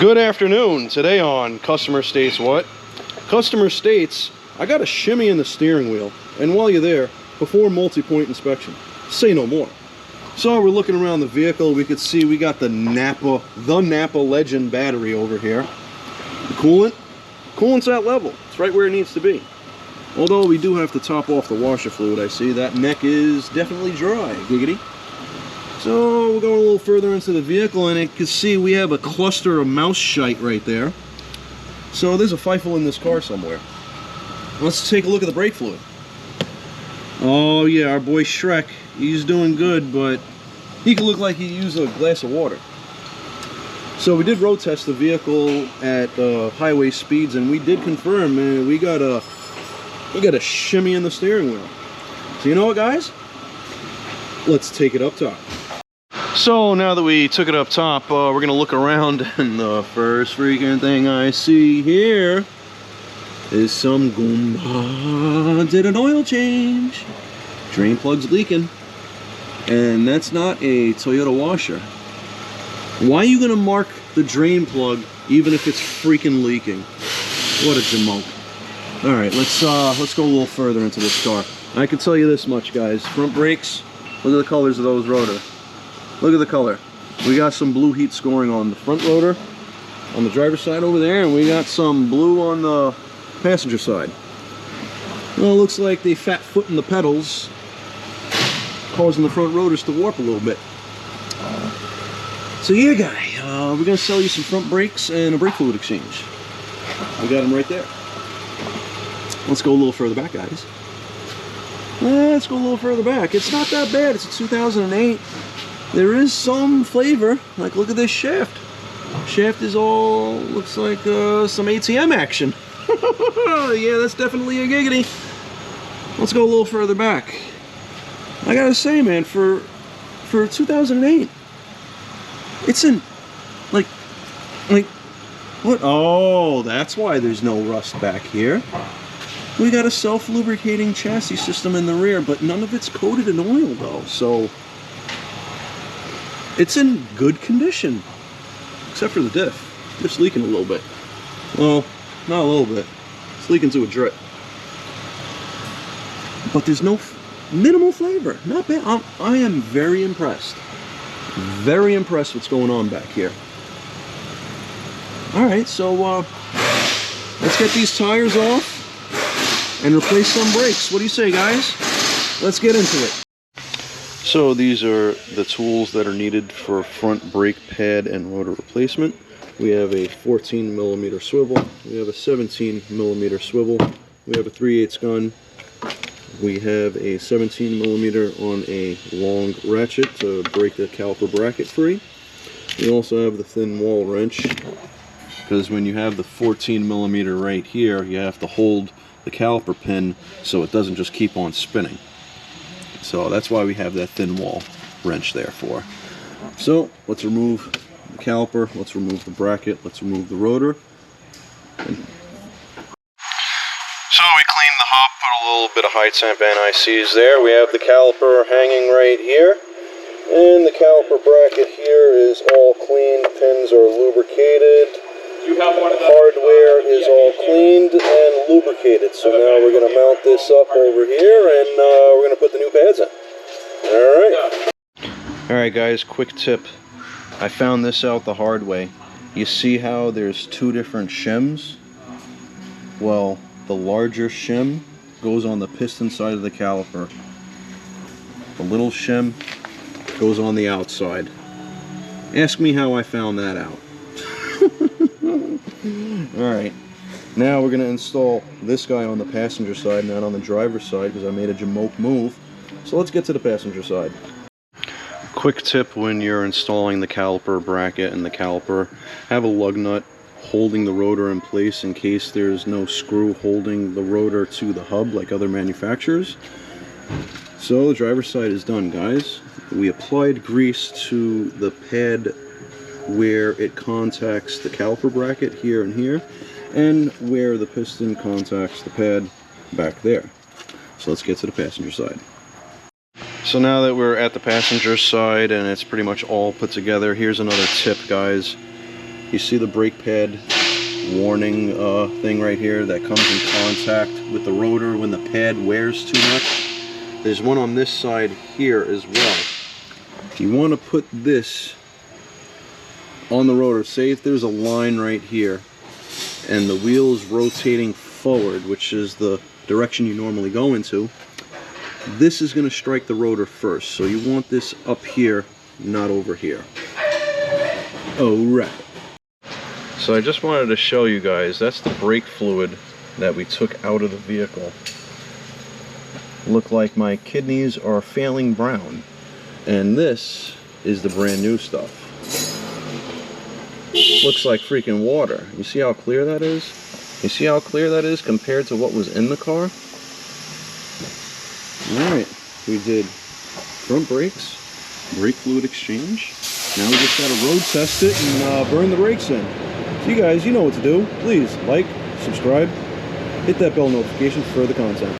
Good afternoon. Today on Customer States What? Customer states, I got a shimmy in the steering wheel. And while you're there, before multi-point inspection, say no more. So we're looking around the vehicle. We could see we got the Napa Legend battery over here. The coolant's at level. It's right where it needs to be. Although we do have to top off the washer fluid, I see. That neck is definitely dry, giggity. So we're going a little further into the vehicle, and you can see we have a cluster of mouse shite right there. So there's a FIFO in this car somewhere. Let's take a look at the brake fluid. Oh yeah, our boy Shrek, he's doing good, but he could look like he used a glass of water. So we did road test the vehicle at highway speeds, and we did confirm, man, we got a shimmy in the steering wheel. So you know what, guys? Let's take it up top. So now that we took it up top, we're gonna look around, and the first freaking thing I see here is some Goomba did an oil change. Drain plug's leaking, and that's not a Toyota washer. Why are you gonna mark the drain plug even if it's freaking leaking? What a jamoke. All right, let's go a little further into this car. I can tell you this much, guys. Front brakes, look at the colors of those rotor. Look at the color. We got some blue heat scoring on the front rotor, on the driver's side over there, and we got some blue on the passenger side. Well, it looks like they fat footing the pedals, causing the front rotors to warp a little bit. So yeah, guy, we're gonna sell you some front brakes and a brake fluid exchange. We got them right there. Let's go a little further back, guys. Let's go a little further back. It's not that bad. It's a 2008. There is some flavor. Like, look at this shaft. Shaft is all, looks like some ATM action. Yeah, that's definitely a giggity. Let's go a little further back. I gotta say, man, for 2008, it's in, like, what? Oh, that's why there's no rust back here. We got a self-lubricating chassis system in the rear, but none of it's coated in oil, though, so it's in good condition, except for the diff. It's leaking a little bit. Well, not a little bit. It's leaking to a drip. But there's no minimal flavor. Not bad. I am very impressed. Very impressed what's going on back here. All right, so let's get these tires off and replace some brakes. What do you say, guys? Let's get into it. So these are the tools that are needed for front brake pad and rotor replacement. We have a 14mm swivel. We have a 17mm swivel. We have a 3/8 gun. We have a 17mm on a long ratchet to break the caliper bracket free. We also have the thin wall wrench, because when you have the 14mm right here, you have to hold the caliper pin so it doesn't just keep on spinning. So that's why we have that thin wall wrench there for. So let's remove the caliper, let's remove the bracket, let's remove the rotor. So we cleaned the hub, put a little bit of high temp NICs there. We have the caliper hanging right here, and the caliper bracket here is all cleaned, pins are lubricated. Hardware is all cleaned and lubricated. So now we're going to mount this up over here, and we're going to put the new pads in. Alright guys, quick tip. I found this out the hard way. You see how there's two different shims? Well, the larger shim goes on the piston side of the caliper. The little shim goes on the outside. Ask me how I found that out. Alright, now we're going to install this guy on the passenger side, not on the driver's side, because I made a jamoke move. So let's get to the passenger side. Quick tip when you're installing the caliper bracket and the caliper, have a lug nut holding the rotor in place in case there's no screw holding the rotor to the hub like other manufacturers. So the driver's side is done, guys. We applied grease to the pad where it contacts the caliper bracket here and here, and where the piston contacts the pad back there. So let's get to the passenger side. So now that we're at the passenger side and it's pretty much all put together, here's another tip, guys. You see the brake pad warning thing right here that comes in contact with the rotor when the pad wears too much. There's one on this side here as well. You want to put this on the rotor. Say if there's a line right here and the wheel is rotating forward, which is the direction you normally go into, this is going to strike the rotor first. So you want this up here, not over here. Alright. So I just wanted to show you guys, that's the brake fluid that we took out of the vehicle. Look like my kidneys are failing brown. And this is the brand new stuff. Looks like freaking water. You see how clear that is? You see how clear that is compared to what was in the car? Alright, we did front brakes, brake fluid exchange. Now we just gotta road test it and burn the brakes in. So you guys, you know what to do. Please like, subscribe, hit that bell notification for further content.